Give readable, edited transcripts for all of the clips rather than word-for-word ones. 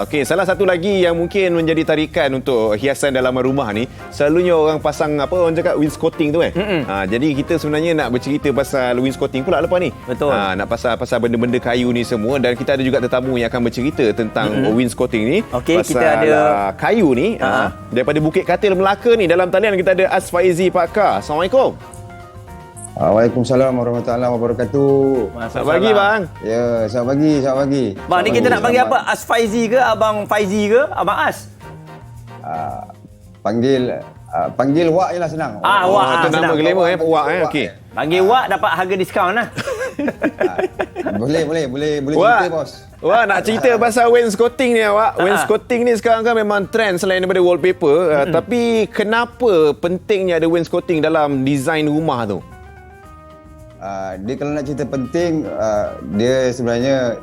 Okey, salah satu lagi yang mungkin menjadi tarikan untuk hiasan dalam rumah ni, selalunya orang pasang apa orang cakap wainscoting tu jadi kita sebenarnya nak bercerita pasal wainscoting pula lepas ni. Betul. Nak pasal benda-benda kayu ni semua, dan kita ada juga tetamu yang akan bercerita tentang wainscoting ni. Okey, pasal kita ada kayu ni daripada Bukit Katil Melaka ni. Dalam talian kita ada Asfaizi Pakar. Assalamualaikum. Waalaikumsalam warahmatullahi wabarakatuh. Selamat pagi bang. Ya, selamat pagi. Bang, ni kita nak panggil apa? Asfaizi ke? Abang Faizi ke? Abang As? Panggil Wak je lah senang. Itu nama senang. glamour Wak okey. Panggil Wak dapat harga diskaun lah. Boleh Wak, cerita bos. Wah, nak cerita pasal wainscoting ni awak. Wainscoting ni sekarang kan memang trend selain daripada wallpaper. Tapi kenapa pentingnya ada wainscoting dalam design rumah tu? Dia kalau nak cerita penting, dia sebenarnya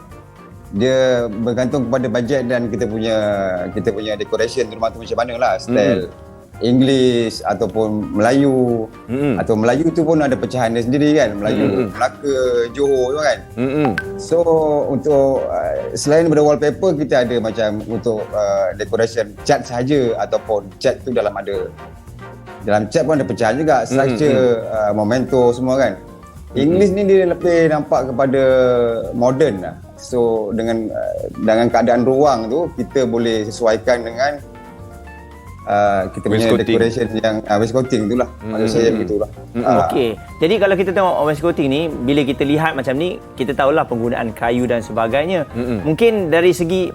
dia bergantung kepada bajet dan kita punya decoration rumah tu macam mana lah, style English ataupun Melayu. Atau Melayu tu pun ada pecahan dia sendiri kan, Melayu Melaka, Johor tu kan. So untuk selain daripada wallpaper, kita ada macam untuk decoration cat sahaja ataupun cat tu dalam cat pun ada pecahan juga, structure, memento semua kan. English ni dia lebih nampak kepada modern lah. So dengan keadaan ruang tu, kita boleh sesuaikan dengan kita punya decoration yang wainscoting tu lah. Maksud saya begitulah. Okey. Jadi kalau kita tengok wainscoting ni, bila kita lihat macam ni, kita tahulah penggunaan kayu dan sebagainya. Mungkin dari segi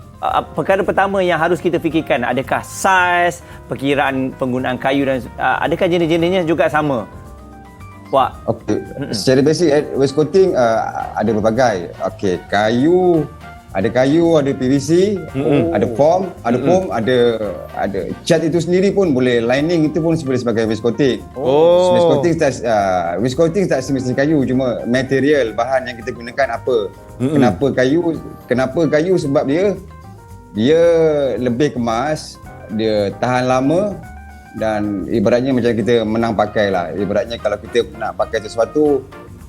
perkara pertama yang harus kita fikirkan, adakah saiz, perkiraan penggunaan kayu dan adakah jenis-jenisnya juga sama? Wak. Okey. Secara basic wainscoting ada berbagai. Okey, ada PVC, ada foam, ada cat itu sendiri pun boleh, lining itu pun boleh sebagai wainscoting. Wainscoting tak semestinya kayu, cuma material, bahan yang kita gunakan apa. Kenapa kayu? Sebab dia lebih kemas, dia tahan lama. Dan ibaratnya macam kita menang pakai lah. Ibaratnya kalau kita nak pakai sesuatu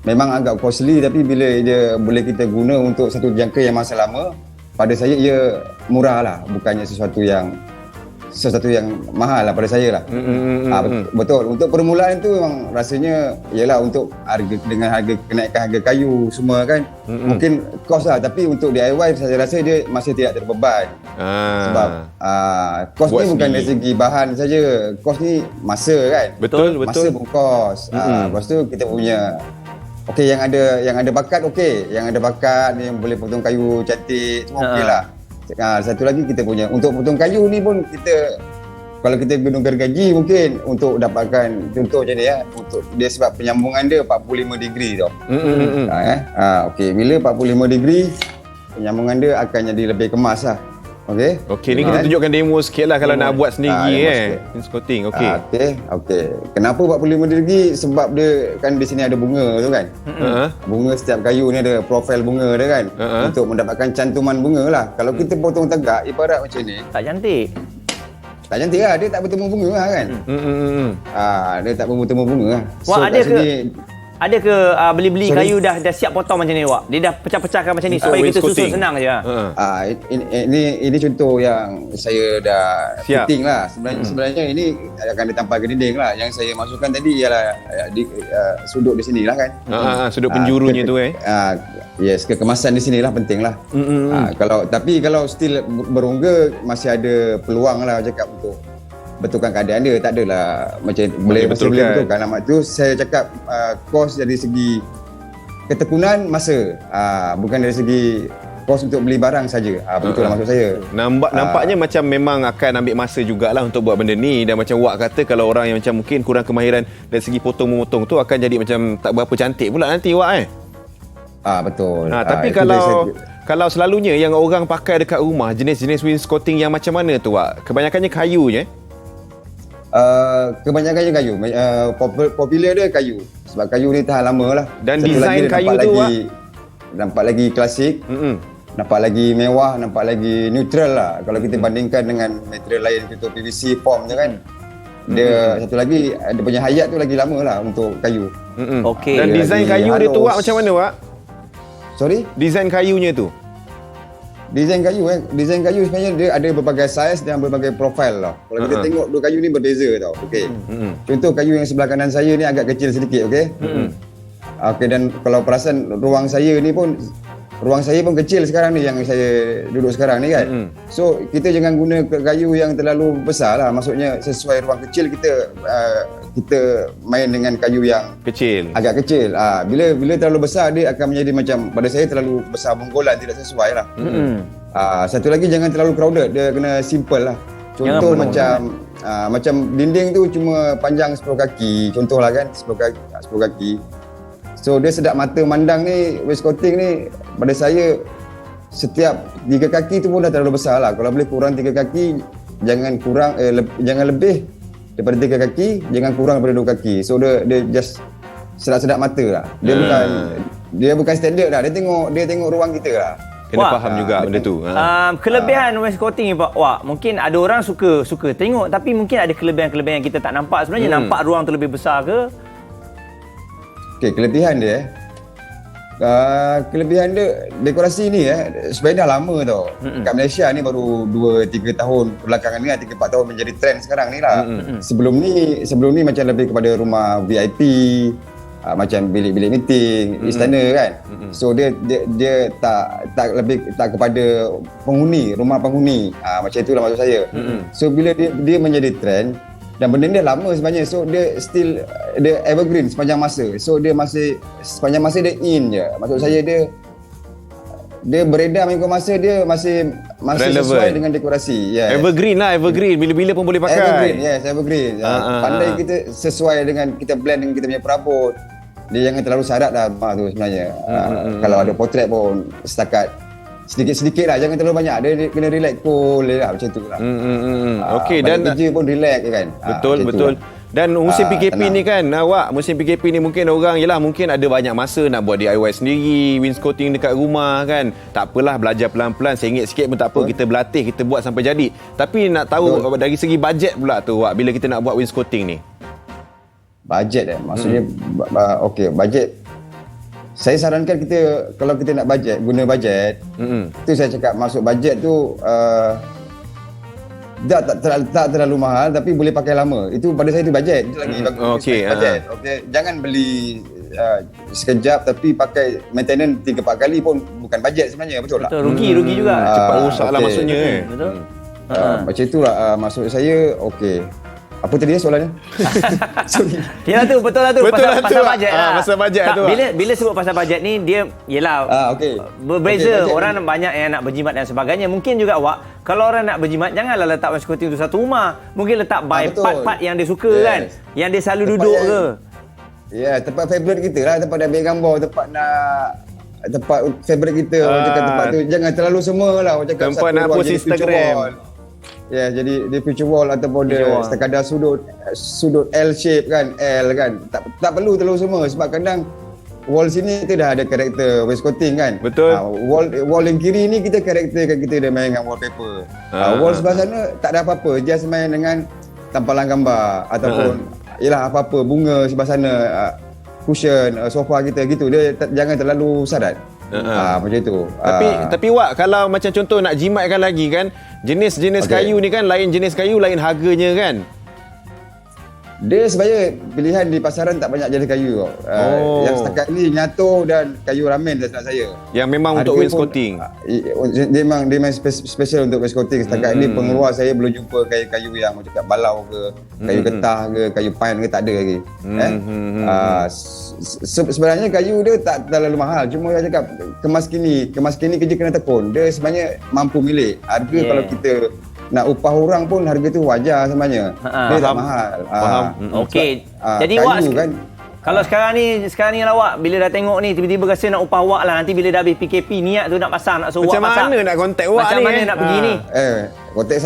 memang agak costly, tapi bila dia boleh kita guna untuk satu jangka yang masa lama, pada saya ia murah lah, bukannya sesuatu yang mahal lah pada saya lah. Betul. Untuk permulaan tu memang rasanya ialah untuk dengan kenaikan harga kayu semua kan, mungkin kos lah, tapi untuk DIY saya rasa dia masih tidak terbeban. Sebab kos ni bukan dari segi bahan saja, kos ni masa kan. Betul. Masa pun kos. Lepas tu kita punya yang ada bakat, yang ada bakat yang boleh potong kayu cantik semua okey lah. Satu lagi kita punya untuk potong kayu ni pun kalau kita guna gergaji mungkin untuk dapatkan contoh macam ni untuk dia, sebab penyambungan dia 45 degree tau. Bila 45 degree penyambungan dia akan jadi lebih kemas lah. Okey, ni kita tunjukkan demo sikit lah kalau nak buat sendiri wainscoting. Okey. Kenapa 45 degree? Sebab dia kan di sini ada bunga tu kan. Bunga, setiap kayu ni ada profil bunga dia kan. Untuk mendapatkan cantuman bunga lah. Kalau kita potong tegak, ibarat macam ni, Tak cantik lah, dia tak bertemu bunga lah kan. Dia tak bertemu bunga lah. Wak, ada ke beli kayu dah siap potong macam ni Wak? Dia dah pecah-pecahkan macam ni supaya kita susun senang je. Ini contoh yang saya dah fitting lah. Sebenarnya ini akan ditampal ke dinding lah. Yang saya masukkan tadi ialah sudut di sini lah kan. Sudut penjurunya tu Yes, kekemasan di sini lah penting lah. Kalau still berongga, masih ada peluang lah cakap untuk betulkan keadaan dia. Tak adalah macam boleh betulkan. Amat tu saya cakap kos dari segi ketekunan masa, bukan dari segi kos untuk beli barang saja. Begitulah maksud saya. Nampaknya macam memang akan ambil masa jugalah untuk buat benda ni, dan macam Wak kata, kalau orang yang macam mungkin kurang kemahiran dari segi potong-memotong tu akan jadi macam tak berapa cantik pula nanti Wak betul. Tapi kalau selalunya yang orang pakai dekat rumah, jenis-jenis wainscoting yang macam mana tu Wak? Kebanyakannya kayu je? Kebanyakannya kayu. Popular dia kayu. Sebab kayu ni tahan lama lah. Dan design kayu tu nampak lagi klasik, nampak lagi mewah, nampak lagi neutral lah. Kalau kita bandingkan dengan material lain, contoh PVC, foam je kan. Dia satu lagi, dia punya hayat tu lagi lama lah untuk kayu. Dan design kayu dia tu Wak macam mana Wak? Sorry? Design kayunya tu? Desain kayu sebenarnya dia ada berbagai saiz dan berbagai profil lah. Kalau kita tengok dua kayu ni berbeza tau. Okey. Contoh kayu yang sebelah kanan saya ni agak kecil sedikit, okey? Okey, dan kalau perasan ruang saya pun kecil sekarang ni yang saya duduk sekarang ni kan. So kita jangan guna kayu yang terlalu besar lah. Maksudnya sesuai ruang kecil kita main dengan kayu yang Kecil. agak kecil. Bila terlalu besar dia akan menjadi macam pada saya terlalu besar bonggolan, tidak sesuai lah. Satu lagi jangan terlalu crowded, dia kena simple lah. Contoh macam dinding tu cuma panjang 10 kaki, contohlah kan 10 kaki. So dia sedap mata mandang ni, wainscoting ni pada saya setiap 3 kaki tu pun dah terlalu besar lah. Kalau boleh kurang 3 kaki, jangan lebih daripada 3 kaki, jangan kurang daripada 2 kaki. So dia just sedap-sedap mata lah. Dia bukan standard lah. Dia tengok ruang kita lah. Kena faham juga benda tu. Kelebihan wainscoting ni Pak Wak, mungkin ada orang suka tengok, tapi mungkin ada kelebihan-kelebihan yang kita tak nampak sebenarnya. Nampak ruang tu lebih besar ke? Okey, kelebihan dia kelebihan dia dekorasi ni sebenarnya dah lama tau. Kat Malaysia ni baru 2-3 tahun belakangan ni, 3-4 tahun menjadi trend sekarang ni lah. Sebelum ni macam lebih kepada rumah VIP, macam bilik-bilik meeting, istana kan. So dia tak kepada rumah penghuni. Macam itulah maksud saya. So bila dia menjadi trend dan benda ni dah lama sebenarnya, so dia evergreen sepanjang masa. So dia masih sepanjang masa dia in je. Maksud saya dia beredar mengikut masa, dia masih sesuai dengan dekorasi. Yes. Evergreen. Bila-bila pun boleh pakai. Evergreen. Pandai kita sesuai dengan, kita blend dengan kita punya perabot. Dia jangan terlalu syarat lah rumah tu sebenarnya. Kalau ada potret pun setakat sedikit-sedikit lah, jangan terlalu banyak. Dia kena relax cool lah, macam tu lah. Okey, dan kerja pun relax kan. Betul. Dan musim PKP ni kan, musim PKP ni mungkin orang mungkin ada banyak masa nak buat DIY sendiri, wainscoting dekat rumah kan. Tak apalah, belajar pelan-pelan, sengit sikit pun tak apa, kita berlatih, kita buat sampai jadi. Tapi nak tahu dari segi bajet pula tu Wak, bila kita nak buat wainscoting ni. Bajet maksudnya okey, bajet. Saya sarankan kalau kita nak guna bajet, tu saya cakap masuk bajet tu tak terlalu mahal tapi boleh pakai lama. Itu pada saya itu bajet. Itu lagi bagus. Bajet. Okey, jangan beli sekejap tapi pakai maintenance 3-4 kali pun bukan bajet sebenarnya, betul tak? Betul, rugi juga. Cepat rosak lah maksudnya. Betul. Macam itulah maksud saya. Okey. Apa tadi soalannya? Sorry. Yalah tu, betul lah tu. Pasal bajet lah. Pasal bajet tu. Bila sebut pasal bajet ni, dia berbeza. Orang banyak yang nak berjimat dan sebagainya. Mungkin juga Wak, kalau orang nak berjimat, janganlah letak wainscoting tu satu rumah. Mungkin letak by part-part yang dia suka kan. Yang dia selalu duduk ke. Ya, tempat favourite kita lah. Tempat nak ambil gambar, tempat favourite kita. Orang cakap tempat tu jangan terlalu semua lah. Tempat nak post Instagram. Ya, jadi dia future wall ataupun dia sekadar sudut L shape kan, tak perlu terlalu semua sebab kadang wall sini tu dah ada karakter wainscoting kan. Betul. Wall yang kiri ni kita karakterkan, kita dah main dengan wallpaper. Wall sebelah sana tak ada apa-apa, just main dengan tampalan gambar ataupun apa-apa bunga sebelah sana, cushion, sofa kita gitu. Dia jangan terlalu syarat. Macam itu. Tapi Wak, kalau macam contoh nak jimatkan lagi kan, jenis-jenis kayu ni kan lain jenis kayu, lain harganya kan. Dia sebenarnya pilihan di pasaran tak banyak jenis kayu. Yang setakat ni nyato dan kayu ramen dah saya. Yang memang untuk wainscoting. Dia memang special untuk wainscoting. Setakat ni pengeluar saya belum jumpa kayu-kayu yang macam kat balau ke, kayu getah ke, kayu pine ke, tak ada lagi. Sebenarnya kayu dia tak terlalu mahal. Cuma saya cakap kemas kini kerja kena tekun. Dia sebenarnya mampu milik. Harga kalau kita nak upah orang pun harga tu wajar sebenarnya. Dia tak mahal. Faham. Okey. Jadi Wak kan, kalau sekarang ni lah Wak, bila dah tengok ni tiba-tiba rasa nak upah Wak lah, nanti bila dah habis PKP niat tu nak pasang, nak suruh Wak pasang. Macam mana nak kontak Wak ni? Macam mana nak pergi ni? Kontak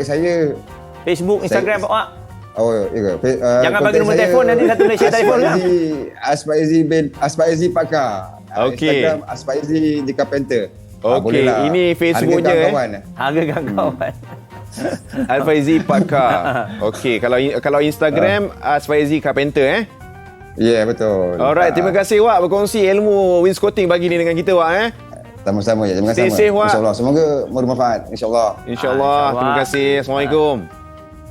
saya Facebook, Instagram Wak. Jangan bagi kontak nombor telefon, nanti satu Malaysia telefon kan. Aspaezi Pakar. Instagram Aspaezi di Carpenter. Okey, ini Facebooknya Harga kawan-kawan. Al-Faizi Pakar. Okey, kalau Instagram Al-Faizi Carpenter Ya, betul. Alright, terima kasih Wak berkongsi ilmu wainscoting pagi ni dengan kita Wak. Sama-sama ya. Jangan Stay sama. safe, Wak. InsyaAllah. Semoga bermanfaat. InsyaAllah. InsyaAllah. Terima kasih. Assalamualaikum.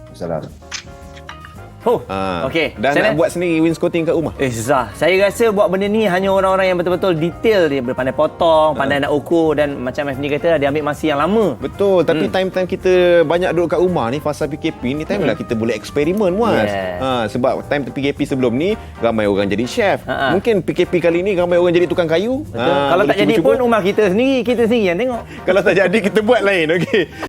Assalamualaikum. Okey. Dah Macam nak mana? buat sendiri wainscoting kat rumah? Zah, saya rasa buat benda ni hanya orang-orang yang betul-betul detail, dia pandai potong, pandai nak ukur, dan macam Anthony kata dia ambil masa yang lama. Betul, tapi time-time kita banyak duduk kat rumah ni fasa PKP ni time lah kita boleh eksperimen Muaz. Yeah. Sebab time PKP sebelum ni ramai orang jadi chef. Mungkin PKP kali ni ramai orang jadi tukang kayu. Betul. Kalau boleh tak jadi cuba-cuba. pun rumah kita sendiri yang tengok. Kalau tak jadi kita buat lain, okey.